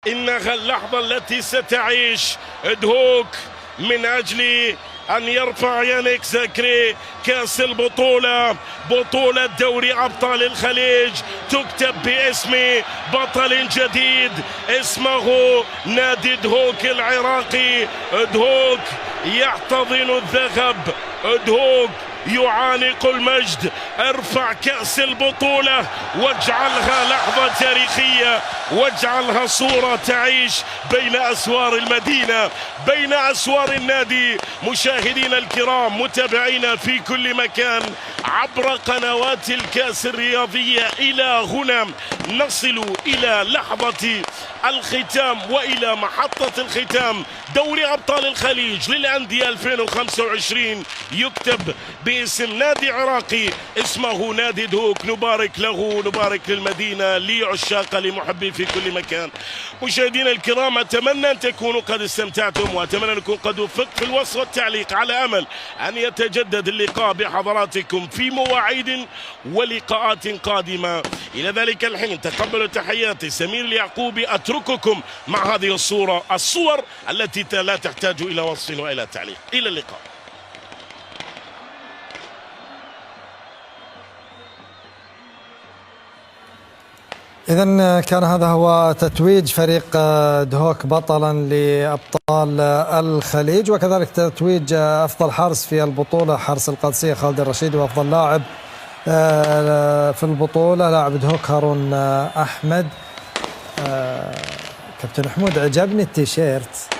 إنها اللحظة التي ستعيش دهوك من أجل أن يرفع يانيك زكري كأس البطولة، بطولة دوري أبطال الخليج، تكتب باسم بطل جديد اسمه نادي دهوك العراقي. دهوك يحتضن الذهب، دهوك يعانق المجد. ارفع كأس البطولة واجعلها لحظة تاريخية، واجعلها صورة تعيش بين أسوار المدينة، بين أسوار النادي. مشاهدينا الكرام، متابعينا في كل مكان عبر قنوات الكاس الرياضية، إلى هنا نصل إلى لحظة الختام وإلى محطة الختام. دوري أبطال الخليج للأندية 2025 يكتب باسم نادي عراقي اسمه نادي دهوك. نبارك له، نبارك للمدينة، لعشاق، لمحبي في كل مكان. مشاهدينا الكرام، أتمنى أن تكونوا قد استمتعتم، وأتمنى أن نكون قد وفقت في الوصف والتعليق، على أمل أن يتجدد اللقاء بحضراتكم في مواعيد ولقاءات قادمة. إلى ذلك الحين تقبلوا تحياتي سمير اليعقوبي، أترككم مع هذه الصور التي لا تحتاج إلى وصف وإلى تعليق. إلى اللقاء. إذن كان هذا هو تتويج فريق دهوك بطلا لأبطال الخليج، وكذلك تتويج أفضل حارس في البطولة حارس القادسية خالد الرشيدي، وأفضل لاعب في البطولة لاعب دهوك هارون أحمد. كابتن حمود، عجبني التيشيرت